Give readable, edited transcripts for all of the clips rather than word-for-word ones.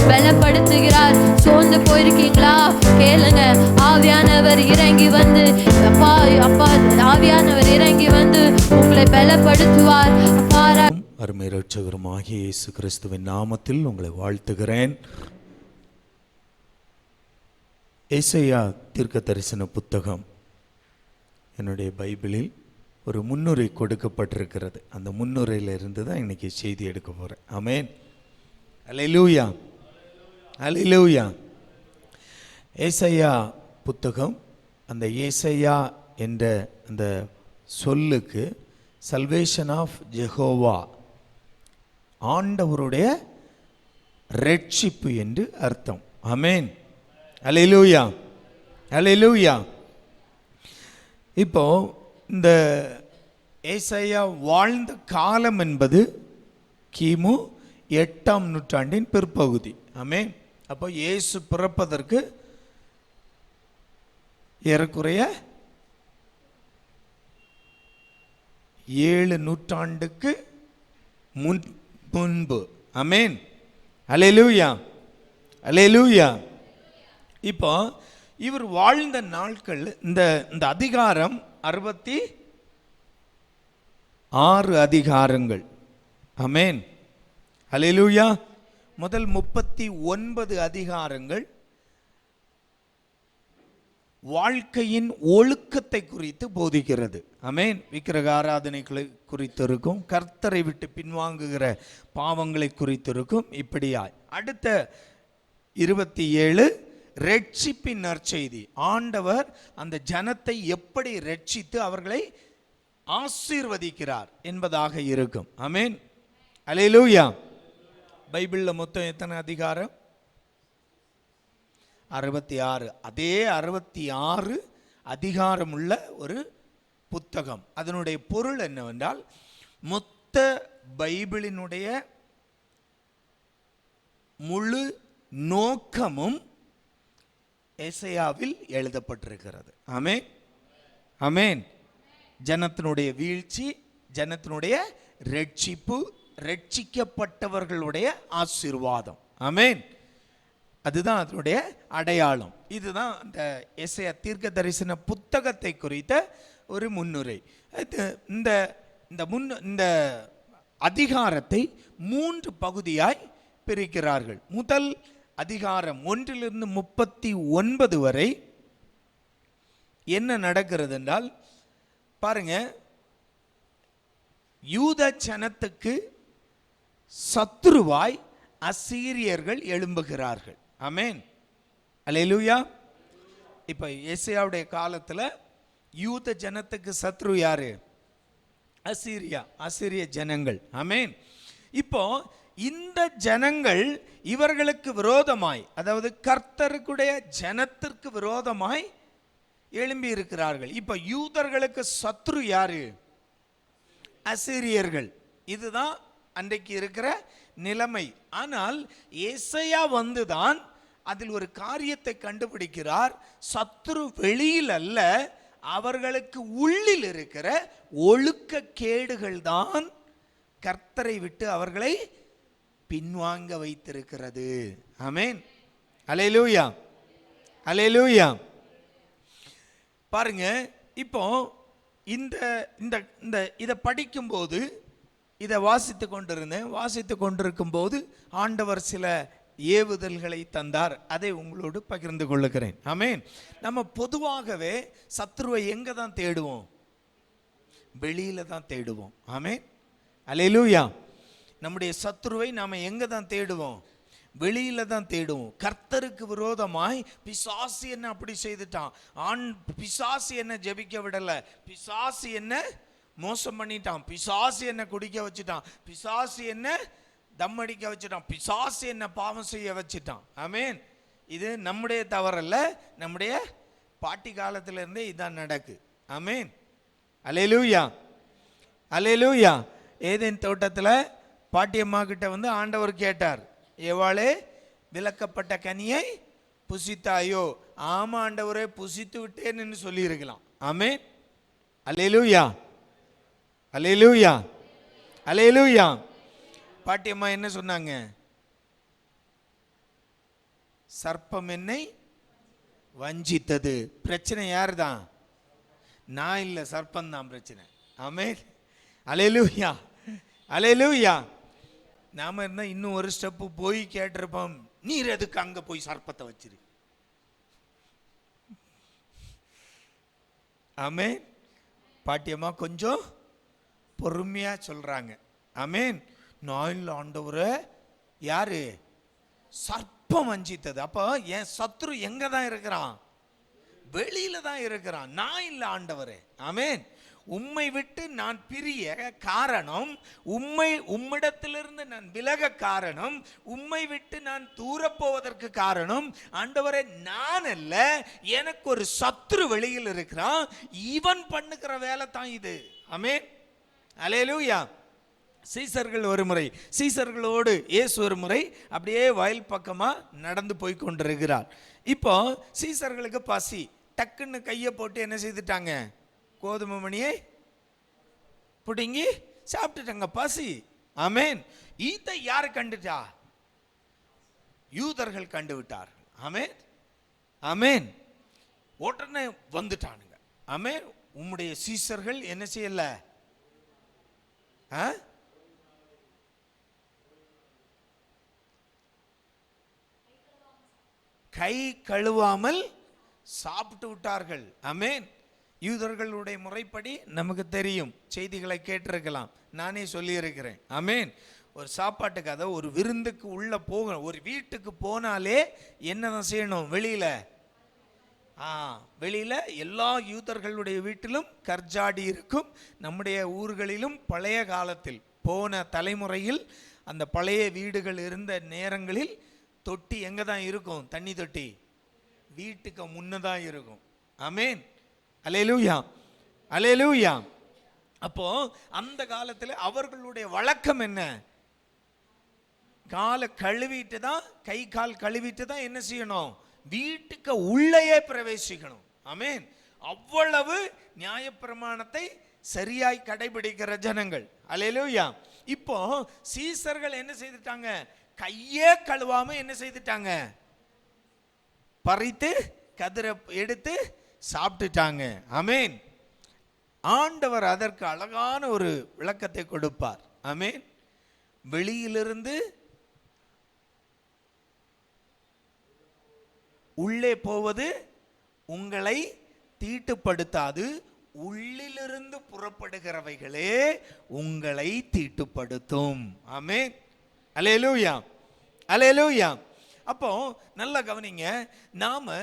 பலப்படுத்துகிறார். சோர்ந்து போயிருக்கீங்களா? கேளுங்க. ஆவியானவர் இறங்கி வந்து அப்பா அப்பா ஆவியானவர் இறங்கி வந்து உங்களை பலப்படுத்துவார். அருமை இரட்சகருமாகிய இயேசு கிறிஸ்துவின் நாமத்தில் உங்களை வாழ்த்துகிறேன். ஏசாயா தீர்க்க தரிசன புத்தகம் என்னுடைய பைபிளில் ஒரு முன்னுரை கொடுக்கப்பட்டிருக்கிறது. அந்த முன்னுரையில் இருந்து தான் இன்னைக்கு செய்தி எடுக்க போகிறேன். ஆமென். அல்லேலூயா, அல்லேலூயா. ஏசாயா புத்தகம், அந்த ஏசாயா என்ற அந்த சொல்லுக்கு சல்வேஷன் ஆஃப் ஜெகோவா, ஆண்டவருடைய ரட்சிப்பு என்று அர்த்தம். ஆமென். அல்லேலூயா, அல்லேலூயா. இப்போ இந்த ஏசாயா வாழ்ந்த காலம் என்பது கிமு 8ஆம் நூற்றாண்டின் பிற்பகுதி. ஆமென். அப்போ இயேசு பிறப்பதற்கு ஏறக்குறைய 7 நூற்றாண்டுக்கு முன்பு. ஆமென். அல்லேலூயா, அல்லேலூயா. இப்போ இவர் வாழ்ந்த நாட்கள், இந்த அதிகாரம் 66 அதிகாரங்கள். ஆமென். அல்லேலூயா. முதல் 39 அதிகாரங்கள் வாழ்க்கையின் ஒழுக்கத்தை குறித்து போதிக்கிறது. ஆமென். விக்கிரக ஆராதனைகளை குறித்து இருக்கும், கர்த்தரை விட்டு பின்வாங்குகிற பாவங்களை குறித்து இருக்கும். இப்படியாய் அடுத்த 27 ரட்சிப்பின் நற்செய்தி. ஆண்டவர் அந்த ஜனத்தை எப்படி ரட்சித்து அவர்களை ஆசீர்வதிக்கிறார் என்பதாக இருக்கும். ஆமென். அல்லேலூயா. பைபிளில் மொத்தம் எத்தனை அதிகாரம்? 66. அதே 66 அதிகாரம் உள்ள ஒரு புத்தகம். அதனுடைய பொருள் என்னவென்றால், மொத்த பைபிளினுடைய முழு நோக்கமும் ஏசாயாவில் எழுதப்பட்டிருக்கிறது. ஆமென், ஆமென். ஜனத்தினுடைய வீழ்ச்சி, ஜனத்தினுடைய ரட்சிப்பு, ரட்சிக்கப்பட்டவர்களுடைய ஆசீர்வாதம். ஆமென். அதுதான் அதனுடைய அடையாளம். இதுதான் அந்த ஏசாயா தீர்க்க தரிசன புத்தகத்தை குறித்த ஒரு முன்னுரை. இந்த அதிகாரத்தை 3 பகுதியாய் பிரிக்கிறார்கள். முதல் அதிகாரம் 1 to 39 வரை என்ன நடக்கிறது என்றால், பாருங்க, யூத ஜனத்துக்கு சத்துருவாய் அசீரியர்கள் எழும்புகிறார்கள். ஆமென். அல்லேலூயா. இப்போ ஏசாயாவுடைய காலத்தில் யூத ஜனத்துக்கு சத்ரு யாரு? அசீரியா, அசீரிய ஜனங்கள். ஆமென். இப்போ இந்த ஜனங்கள் இவர்களுக்கு விரோதமாய், அதாவது கர்த்தருக்குடைய ஜனத்திற்கு விரோதமாய் எழும்பி இருக்கிறார்கள். இப்போ யூதர்களுக்கு சத்ரு யாரு? அசீரியர்கள். இதுதான் அன்றைக்கு இருக்கிற நிலைமை. ஆனால் ஏசாயா வந்துதான் அதில் ஒரு காரியத்தை கண்டுபிடிக்கிறார். சத்துரு வெளியில் அல்ல, அவர்களுக்கு உள்ளில் இருக்கிற ஒழுக்க கேடுகள் தான் கர்த்தரை விட்டு அவர்களை பின்வாங்க வைத்திருக்கிறது. ஆமென். அல்லேலூயா, அல்லேலூயா. பாருங்க, இப்போ இதை படிக்கும்போது, இதை வாசித்து கொண்டிருக்கும் போது ஆண்டவர் சில ஏவுதல்களை தந்தார். அதை உங்களோடு பகிர்ந்து கொள்ளுகிறேன். ஆமென். நம்ம பொதுவாகவே சத்துருவை எங்க தான் தேடுவோம்? வெளியில தான் தேடுவோம். ஆமென். அல்லேலூயா. நம்முடைய சத்துருவை நாம எங்க தான் தேடுவோம்? வெளியில தான் தேடுவோம். கர்த்தருக்கு விரோதமாய் பிசாசு என்ன அப்படி செய்துட்டான், பிசாசு என்ன ஜெபிக்க விடல, பிசாசு என்ன மோசம் பண்ணிட்டான், பிசாசு என்ன குடிக்க வச்சுட்டான், பிசாசு என்ன தம் அடிக்க வச்சுட்டான், பிசாசு என்ன பாவம் செய்ய வச்சுட்டான். ஆமென். இது நம்முடைய தவறல்ல, நம்முடைய பாட்டி காலத்துல இருந்தே இதான் நடக்கு. ஆமென். அல்லேலூயா, அல்லேலூயா. ஏதேன் தோட்டத்துல பாட்டியம்மா கிட்ட வந்து ஆண்டவர் கேட்டார், ஏவாளே விலக்கப்பட்ட கனியை புசித்தாயோ? ஆமா ஆண்டவரே, புசித்து விட்டேன்னு சொல்லி இருக்கலாம். ஆமென். அல்லேலூயா, அல்லேலூயா, அல்லேலூயா. பாட்டியம்மா என்ன சொன்னாங்க? சர்ப்பம் என்னை வஞ்சித்தது. பிரச்சனை யார் தான்? நான் இல்லை, சர்ப்பம் தான் பிரச்சனை. ஆமென். அல்லேலூயா, அல்லேலூயா. நாம இருந்தா இன்னும் ஒரு ஸ்டெப்பு போய் கேட்டிருப்போம், நீர் எதுக்கு அங்க போய் சர்ப்பத்தை வச்சிரு. ஆமென். பாட்டியம்மா கொஞ்சம் பொறுமையா சொல்றாங்க. ஆமென். நான் இல்லை ஆண்டவரே, யாரு? சர்ப்பம் வஞ்சித்தது. அப்போ என் சத்ரு எங்க தான் இருக்கிறான்? வெளியில தான் இருக்கிறான். நான் இல்லை ஆண்டவரே. ஆமென். உம்மை விட்டு நான் பிரிய காரணம், உம்மிடத்திலிருந்து நான் விலக காரணம், உம்மை விட்டு நான் தூர போவதற்கு காரணம் ஆண்டவரே நான் அல்ல, எனக்கு ஒரு சத்ரு வெளியில் இருக்கிறான், இவன் பண்ணுகிற வேலை தான் இது. ஆமென். அல்லேலூயா. சீசர்கள் ஒரு முறை, சீசர்களோடு இயேசு ஒரு முறை அப்படியே வயல் பக்கமா நடந்து போய் கொண்டிருக்கிறார். இப்போ சீசர்களுக்கு பசி, டக்குன்னு கையை போட்டு என்ன செய்துட்டாங்க? கோதுமை மணியை புடுங்கி சாப்பிட்டுட்டாங்க. பசி. ஆமென். இதை யாரு கண்டுட்டா? யூதர்கள் கண்டு விட்டார்கள். ஆமென், ஆமென். உடனே வந்துட்டானுங்க. ஆமென். உம்முடைய சீசர்கள் என்ன செய்யல? கை கழுவாமல் சாப்பிட்டு விட்டார்கள். ஆமென். யூதர்களுடைய முறைப்படி நமக்கு தெரியும், செய்திகளை கேட்டிருக்கலாம், நானே சொல்லி இருக்கிறேன். ஆமென். ஒரு சாப்பாட்டுக்கு, அதாவது ஒரு விருந்துக்கு உள்ள போக, ஒரு வீட்டுக்கு போனாலே என்னதான் செய்யணும்? வெளியில வெளியில எல்லா யூதர்களுடைய வீட்டிலும் கர்ஜாடி இருக்கும். நம்முடைய ஊர்களிலும் பழைய காலத்தில் போன தலைமுறையில் அந்த பழைய வீடுகள் இருந்த நேரங்களில் தொட்டி எங்க தான் இருக்கும்? தண்ணி தொட்டி வீட்டுக்கு முன்னதான் இருக்கும். ஆமென். அல்லேலூயா, அல்லேலூயா. அப்போ அந்த காலத்தில் அவர்களுடைய வழக்கம் என்ன? காலை கழுவிட்டு தான், கை கால் கழுவிட்டு தான் என்ன செய்யணும்? வீட்டுக்கு உள்ளேயே பிரவேசிக்கணும். ஆமென். அவ்வளவு நியாயப்பிரமாணத்தை சரியாய் கடைபிடிக்கிற ஜனங்கள். அல்லேலூயா. இப்போ சீசர்கள் என்ன செய்துட்டாங்க? கையே கழுவாம என்ன செய்துட்டாங்க? பறித்து கதிரை எடுத்து சாப்பிட்டுட்டாங்க. ஆமென். ஆண்டவர் அதற்கு அழகான ஒரு விளக்கத்தை கொடுப்பார். ஆமென். வெளியிலிருந்து உள்ளே போவது உங்களை தீட்டுப்படுத்தாது, உள்ளிலிருந்து புறப்படுகிறவைகளே உங்களை தீட்டுப்படுத்தும். ஆமென். அல்லேலூயா, அல்லேலூயா. அப்போ நல்லா கவனிங்க, நாம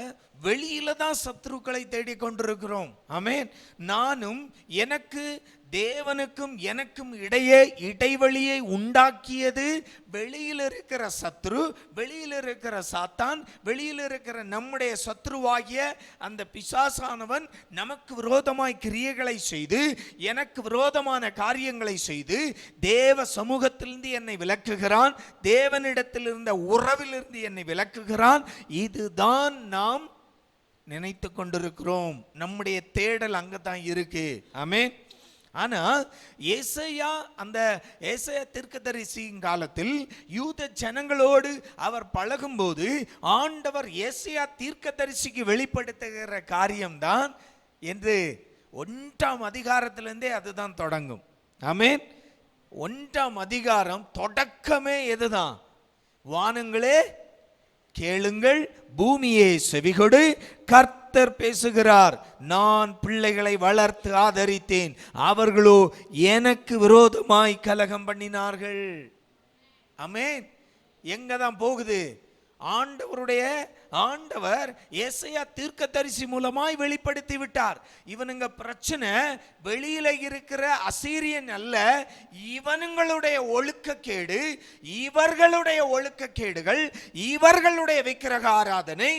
வெளியில தான் சத்துருக்களை தேடிக்கொண்டிருக்கிறோம். ஆமென். நானும் எனக்கு தேவனுக்கும் எனக்கும் இடையே இடைவெளியை உண்டாக்கியது வெளியில் இருக்கிற சத்ரு, வெளியில் இருக்கிற சாத்தான், வெளியில் இருக்கிற நம்முடைய சத்ருவாகிய அந்த பிசாசானவன் நமக்கு விரோதமாய் கிரியைகளை செய்து, எனக்கு விரோதமான காரியங்களை செய்து தேவ சமூகத்திலிருந்து என்னை விலக்குகிறான், தேவனிடத்தில் இருந்த உறவிலிருந்து என்னை விலக்குகிறான். இதுதான் நாம் நினைத்து கொண்டிருக்கிறோம். நம்முடைய தேடல் அங்கதான் இருக்கு. ஆமென். ஆனா ஏசாயா, அந்த ஏசாயா தீர்க்கதரிசியின் காலத்தில் யூத ஜனங்களோடு அவர் பழகும்போது ஆண்டவர் ஏசாயா தீர்க்கதரிசிக்கு வெளிப்படுத்துகிற காரியம்தான் என்று 1ஆம் அதிகாரத்திலிருந்தே அதுதான் தொடங்கும். ஆமென். 1ஆம் அதிகாரம் தொடக்கமே எதுதான்? வானங்களே கேளுங்கள், பூமியே செவிகொடு, கர்த்தர் பேசுகிறார். நான் பிள்ளைகளை வளர்த்து ஆதரித்தேன், அவர்களோ எனக்கு விரோதமாய் கலகம் பண்ணினார்கள். ஆமென். எங்க தான் போகுது? ஆண்டவர் ஏசாயா தீர்க்கதரிசி மூலமாய் வெளிப்படுத்தி விட்டார். இவனுங்க பிரச்சனை வெளியில இருக்கிற அசீரியன் அல்ல, இவனுங்களுடைய ஒழுக்கக்கேடு, இவர்களுடைய ஒழுக்கக்கேடுகள், இவர்களுடைய விக்கிரக ஆராதனை,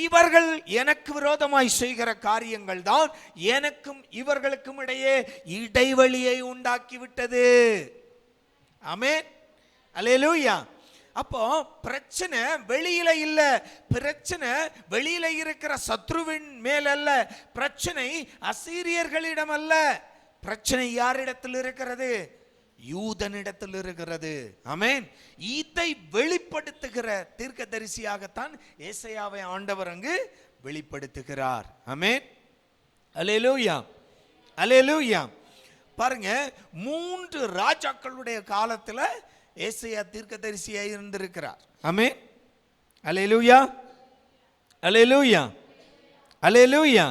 இவர்கள் எனக்கு விரோதமாய் செய்கிற காரியங்கள் தான் எனக்கும் இவர்களுக்கும் இடையே இடைவெளியை உண்டாக்கி விட்டது. ஆமென். அல்லேலூயா. அப்போ பிரச்சனை வெளியில இல்ல, பிரச்சனை வெளியில இருக்கிற சத்ருவின் மேல் அல்ல, பிரச்சனை அசீரியர்களிடம் அல்ல, பிரச்சனை யாரிடத்தில் இருக்கிறது? யூதனிடத்தில் இருக்கிறது. ஆமென். இதை வெளிப்படுத்துகிற தீர்க்கதரிசியாகத்தான் ஏசாயாவை ஆண்டவர் அங்கு வெளிப்படுத்துகிறார். ஆமென். அல்லேலூயா, அல்லேலூயா. பாருங்க, 3 ராஜாக்களுடைய காலத்துல ஏசாயா தீர்க்கதரிசியா இருந்திருக்கிறார். ஆமென். அல்லேலூயா, அல்லேலூயா, அல்லேலூயா.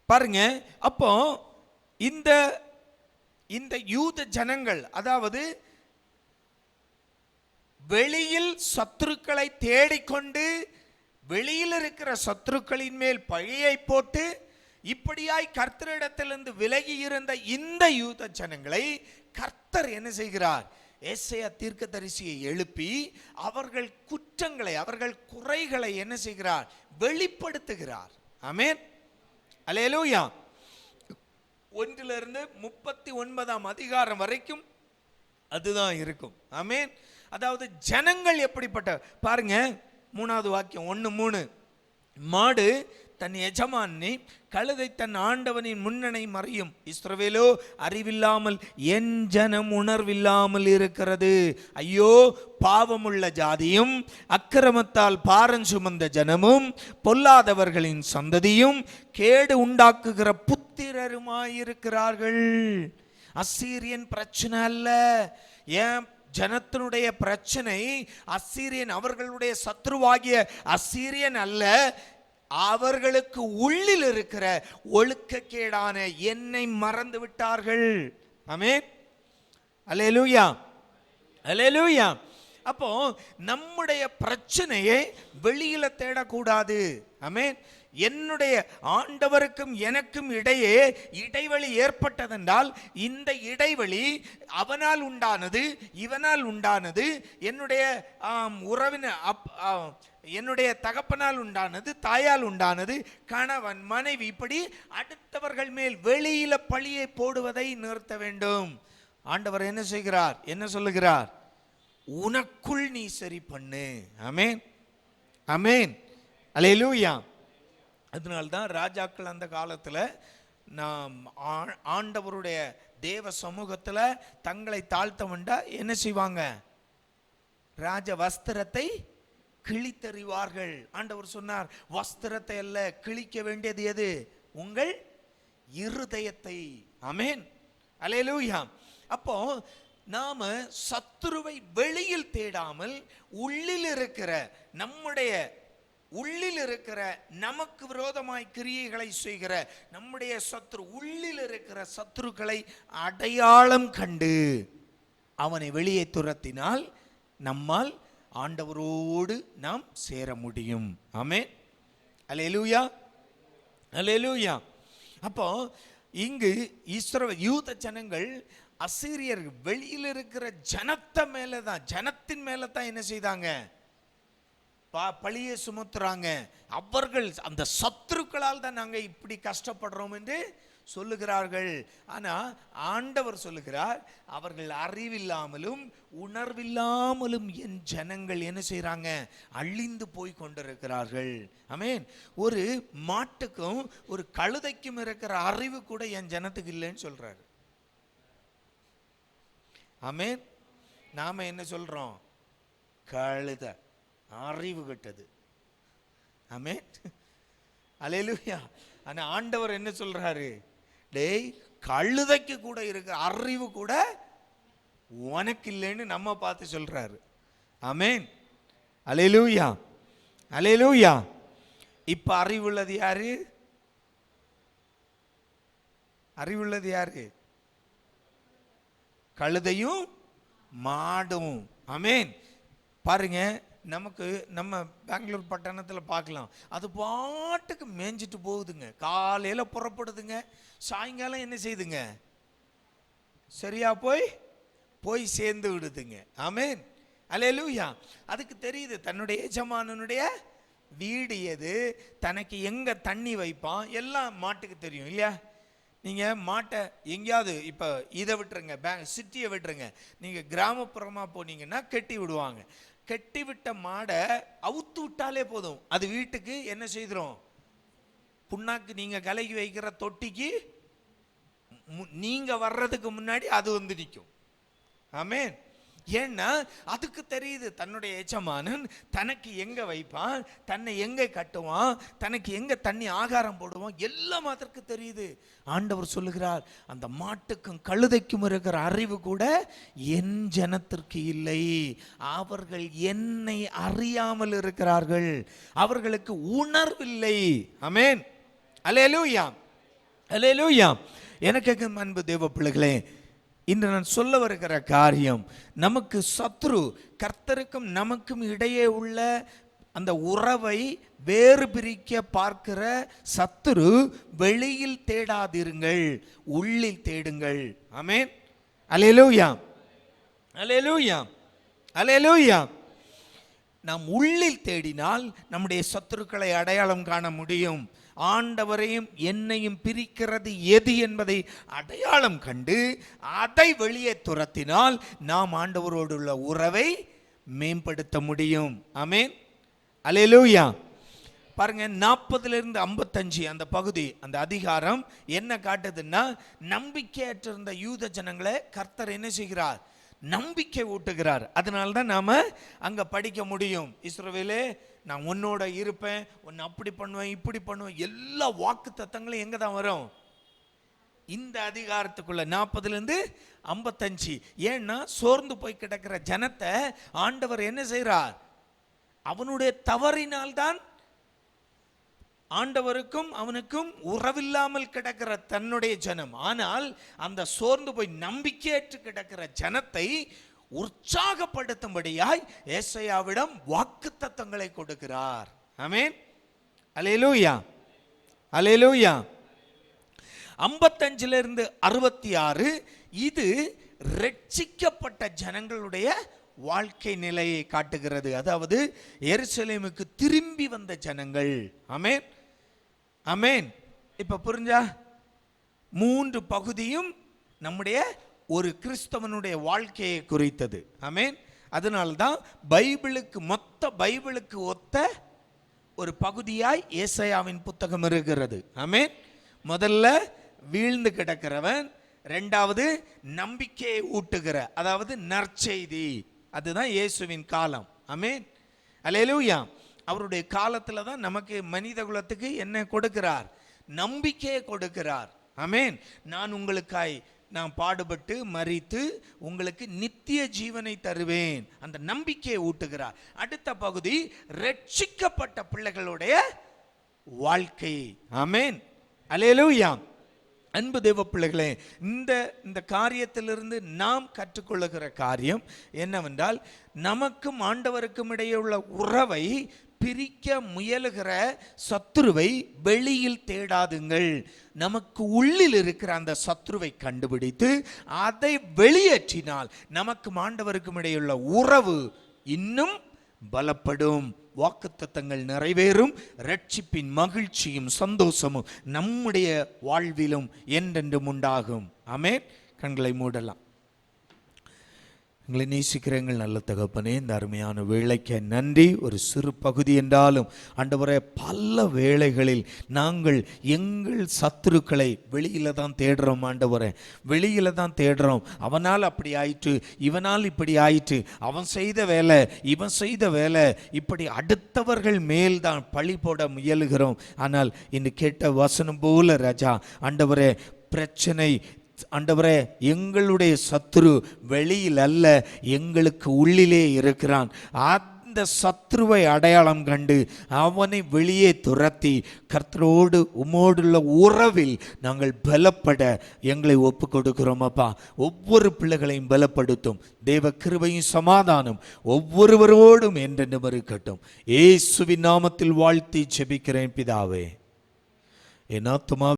பாருங்க, அப்போ இந்த யூத ஜனங்கள், அதாவது வெளியில் சத்துருக்களை தேடிக்கொண்டு வெளியில் இருக்கிற சத்துருக்களின் மேல் பழியை போட்டு இப்படியாய் கர்த்தரிடத்திலிருந்து விலகி இருந்த இந்த யூத ஜனங்களை கர்த்தர் என்ன செய்கிறார்? ஏசாயா தீர்க்கதரிசியை எழுப்பி அவர்கள் குற்றங்களை, அவர்கள் குறைகளை என்ன செய்கிறார்? வெளிப்படுத்துகிறார். ஆமென். அல்லேலூயா. 1 to 39 அதிகாரம் வரைக்கும் அதுதான் இருக்கும். ஆமென். அதாவது ஜனங்கள் எப்படிப்பட்ட, பாருங்க 3வது வாக்கியம் 1:3. மாடு தன் எஜமானை, கழுதை தன் ஆண்டவனின் முன்னணை மறையும், இஸ்ரவேலோ அறிவில்லாமல் என் ஜனம் உணர்வில்லாமல் இருக்கிறது. ஐயோ, பாவமுள்ள ஜாதியும் அக்கிரமத்தால் பாரம் சுமந்த ஜனமும் பொல்லாதவர்களின் சந்ததியும் கேடு உண்டாக்குகிற புத்திரருமாயிருக்கிறார்கள். அசீரியன் பிரச்சனை அல்ல, ஏன் ஜனத்தினுடைய பிரச்சனை அசீரியன், அவர்களுடைய சத்ருவாகிய அசீரியன் அல்ல, அவர்களுக்கு உள்ளில் இருக்கிற ஒழுக்கக்கேடான என்னை மறந்து விட்டார்கள். ஆமென். அல்லேலூயா, அல்லேலூயா. அப்போ நம்முடைய பிரச்சனையை வெளியில தேடக்கூடாது. ஆமென். என்னுடைய ஆண்டவருக்கும் எனக்கும் இடையே இடைவெளி ஏற்பட்டதென்றால் இந்த இடைவெளி அவனால் உண்டானது, இவனால் உண்டானது, என்னுடைய என்னுடைய தகப்பனால் உண்டானது, தாயால் உண்டானது, கணவன் மனைவி, இப்படி அடுத்தவர்கள் மேல் வெளியில பழியை போடுவதை நிறுத்த வேண்டும். ஆண்டவர் என்ன செய்கிறார்? என்ன சொல்லுகிறார்? உனக்குள் நீ சரி பண்ணு. ஆமென், ஆமென், அல்லேலூயா. அதனால்தான் ராஜாக்கள் அந்த காலத்தில் நாம் ஆண்டவருடைய தேவ சமூகத்தில் தங்களை தாழ்த்த வேண்டா என்ன செய்வாங்க? ராஜ வஸ்திரத்தை கிழித்தறிவார்கள். ஆண்டவர் சொன்னார், வஸ்திரத்தை அல்ல, கிழிக்க வேண்டியது எது? உங்கள் இருதயத்தை. ஆமென், அல்லேலூயா. அப்போ நாம சத்துருவை வெளியில் தேடாமல் உள்ளில் இருக்கிற, நம்முடைய உள்ளில் இருக்கிற, நமக்கு விரோதமாய் கிரியைகளை செய்கிற நம்முடைய சத்ரு, உள்ளில் இருக்கிற சத்துருக்களை அடையாளம் கண்டு அவனை வெளியே துரத்தினால் நம்மால் ஆண்டவரோடு நாம் சேர முடியும். ஆமென், அல்லேலூயா, அல்லேலூயா. அப்போ இங்கு யூத ஜனங்கள் அசீரியர் வெளியில் இருக்கிற ஜனத்தை மேல தான், ஜனத்தின் மேல தான் என்ன செய்தாங்க, பழியை சுமத்துறாங்க. அவர்கள் அந்த சத்துருக்களால் தான் நாங்கள் இப்படி கஷ்டப்படுறோம் என்று சொல்லுகிறார்கள். ஆனால் ஆண்டவர் சொல்லுகிறார், அவர்கள் அறிவில்லாமலும் உணர்வில்லாமலும் என் ஜனங்கள் என்ன செய்கிறாங்க, அழிந்து போய் கொண்டிருக்கிறார்கள். ஆமென். ஒரு மாட்டுக்கும் ஒரு கழுதைக்கும் இருக்கிற அறிவு கூட என் ஜனத்துக்கு இல்லைன்னு சொல்றாரு. ஆமென். நாம என்ன சொல்றோம், கழுதை அறிவு கெட்டது. ஆமென். அல்லேலூயா. ஆனா ஆண்டவர் என்ன சொல்றாரு, டேய் கழுதைக்கு கூட இருக்கிற அறிவு கூட உனக்கு இல்லைன்னு நம்ம பார்த்து சொல்றாரு. ஆமென். அல்லேலூயா, அல்லேலூயா. இப்ப அறிவுள்ளது யாரு, அறிவுள்ளது யாரு, கழுதையும் மாடும். ஆமென். பாருங்க, நமக்கு நம்ம பெங்களூர் பட்டணத்தில் பார்க்கலாம், அது பாட்டுக்கு மேய்ஞ்சிட்டு போகுதுங்க. காலையில் புறப்படுதுங்க, சாயங்காலம் என்ன செய்யுதுங்க, சரியா போய் சேர்ந்து விடுதுங்க. ஆமென். அல்லேலூயா. அதுக்கு தெரியுது தன்னுடைய எஜமானனுடைய வீடு எது, தனக்கு எங்க தண்ணி வைப்பான், எல்லாம் மாட்டுக்கு தெரியும் இல்லையா. நீங்கள் மாட்டை எங்கேயாவது இப்போ இதை விட்டுருங்க, சிட்டியை விட்டுருங்க, நீங்கள் கிராமப்புறமாக போனீங்கன்னா கட்டி விடுவாங்க. கட்டி விட்ட மாடை அவுத்து விட்டாலே போதும், அது வீட்டுக்கு என்ன செய்கிறோம், புண்ணாக்கு நீங்கள் கலக்கி வைக்கிற தொட்டிக்கு நீங்கள் வர்றதுக்கு முன்னாடி அது வந்து நிற்கும். ஆமென். ஏன்னா அதுக்கு தெரியுது தன்னுடைய எஜமானன் தனக்கு எங்க வைப்பான், தன்னை எங்க கட்டுவான், தனக்கு எங்க தண்ணி ஆகாரம் போடுவான், எல்லாம் அதற்கு தெரியுது. ஆண்டவர் சொல்லுகிறார், அந்த மாட்டுக்கும் கழுதைக்கும் இருக்கிற அறிவு கூட என் ஜனத்திற்கு இல்லை. அவர்கள் என்னை அறியாமல் இருக்கிறார்கள், அவர்களுக்கு உணர்வில்லை. ஆமென். அல்லேலூயா, அல்லேலூயா. எனக்கு அன்பு தேவ பிள்ளைகளே, இன்று நான் சொல்ல வருகிற காரியம், நமக்கு சத்ரு, கர்த்தருக்கும் நமக்கும் இடையே உள்ள அந்த உறவை வேறு பிரிக்க பார்க்கிற சத்துரு வெளியில் தேடாதிருங்கள், உள்ளில் தேடுங்கள். ஆமென். அல்லேலூயா, அல்லேலூயா, அல்லேலூயா. நாம் உள்ளில் தேடினால் நம்முடைய சத்துருக்களை அடையாளம் காண முடியும். ஆண்டவரையும் என்னையும் பிரிக்கிறது எது என்பதை அடையாளம் கண்டு அதை வெளியே துரத்தினால் நாம் ஆண்டவரோடு உள்ள உறவை மேம்படுத்த முடியும். ஆமென். அல்லேலூயா. பாருங்க, 40 to 55 அந்த பகுதி, அந்த அதிகாரம் என்ன காட்டுதுன்னா, நம்பிக்கையற்றிருந்த யூத ஜனங்களை கர்த்தர் என்ன செய்கிறார், நம்பிக்கை ஊட்டுகிறார். அதனால தான் நாம அங்க படிக்க முடியும், இஸ்ரவேலே நான் உன்னோட இருப்பேன், உன்னை அப்படி பண்ணுவேன், இப்படி பண்ணுவேன். எல்லா வாக்கு தத்தங்களும் எங்க தான் வரும், இந்த அதிகாரத்துக்குள்ள 40 to 55. ஏன்னா சோர்ந்து போய் கிடக்கிற ஜனத்தை ஆண்டவர் என்ன செய்கிறார், அவனுடைய தவறினால்தான் ஆண்டவருக்கும் அவனுக்கும் உறவில்லாமல் கிடக்கிற தன்னுடைய ஜனம். ஆனால் அந்த சோர்ந்து போய் நம்பிக்கையற்று கிடக்கிற ஜனத்தை உற்சாகப்படுத்தும்படியாய் ஏசாயாவிடம் வாக்குத்தத்தங்களை கொடுக்கிறார். ஆமென். அல்லேலூயா, அல்லேலூயா. 55 to 66 இது ரட்சிக்கப்பட்ட ஜனங்களுடைய வாழ்க்கை நிலையை காட்டுகிறது. அதாவது எருசலேமுக்கு திரும்பி வந்த ஜனங்கள். ஆமென், ஆமென். இப்ப புரிஞ்சா? 3 பகுதியும் நம்முடைய ஒரு கிறிஸ்தவனுடைய வாழ்க்கையை குறித்தது. ஆமென். அதனால்தான் பைபிளுக்கு, மொத்த பைபிளுக்கு ஒத்த ஒரு பகுதியாய் ஏசாயாவின் புத்தகம் இருக்கிறது. ஆமென். முதல்ல வீழ்ந்து கிடக்கிறவன், இரண்டாவது நம்பிக்கையை ஊட்டுகிற, அதாவது நற்செய்தி, அதுதான் இயேசுவின் காலம். ஆமென். அல்லேலூயா. அவருடைய காலத்துல தான் நமக்கு மனித குலத்துக்கு என்ன கொடுக்கிறார், நம்பிக்கையை கொடுக்கிறார். ஆமென். நான் உங்களுக்காய் நான் பாடுபட்டு மரித்து உங்களுக்கு நித்திய ஜீவனை தருவேன், அந்த நம்பிக்கையை ஊட்டுகிறார். அடுத்த பகுதி ரட்சிக்கப்பட்ட பிள்ளைகளுடைய வாழ்க்கை. ஆமென். அல்லேலூயா. அன்பு தேவ பிள்ளைகளே, இந்த காரியத்திலிருந்து நாம் கற்றுக்கொள்ளுகிற காரியம் என்னவென்றால், நமக்கும் ஆண்டவருக்கும் இடையே உள்ள உறவை பிரிக்க முயலுகிற சத்துருவை வெளியில் தேடாதுங்கள். நமக்கு உள்ளில் இருக்கிற அந்த சத்துருவை கண்டுபிடித்து அதை வெளியேற்றினால் நமக்கு ஆண்டவருக்கும் இடையுள்ள உறவு இன்னும் பலப்படும், வாக்குத்தத்தங்கள் நிறைவேறும், ரட்சிப்பின் மகிழ்ச்சியும் சந்தோஷமும் நம்முடைய வாழ்விலும் என்றென்றும் உண்டாகும். ஆமென். கண்களை மூடலாம். எங்களை நேசிக்கிற எங்கள் நல்ல தகப்பனே, இந்த அருமையான வேளைக்கு நன்றி. ஒரு சிறு பகுதி என்றாலும் ஆண்டவரே, பல வேளைகளில் நாங்கள் எங்கள் சத்துருக்களை வெளியில தான் தேடுறோம். ஆண்டவரே, வெளியில தான் தேடுறோம். அவனால் அப்படி ஆயிற்று, இவனால் இப்படி ஆயிற்று, அவன் செய்த வேலை, இவன் செய்த வேலை, இப்படி அடுத்தவர்கள் மேல் தான் பழி போட முயலுகிறோம். ஆனால் இன்று கேட்ட வசனம் போல ராஜா, ஆண்டவரே, பிரச்சனை ஆண்டவரே, எங்களுடைய சத்துரு வெளியில் அல்ல, எங்களுக்கு உள்ளிலே இருக்கிறான். அந்த சத்ருவை அடையாளம் கண்டு அவனை வெளியே துரத்தி கர்த்தரோடு உமோடுள்ள உறவில் நாங்கள் பலப்பட எங்களை ஒப்பு கொடுக்கிறோம். அப்பா, ஒவ்வொரு பிள்ளைகளையும் பலப்படுத்தும். தேவ கிருபையும் சமாதானம் ஒவ்வொருவரோடும் என்றென்றும் இருக்கட்டும். இயேசுவின் நாமத்தில் வாழ்த்தி ஜெபிக்கிறேன் பிதாவே. என் ஆத்துமா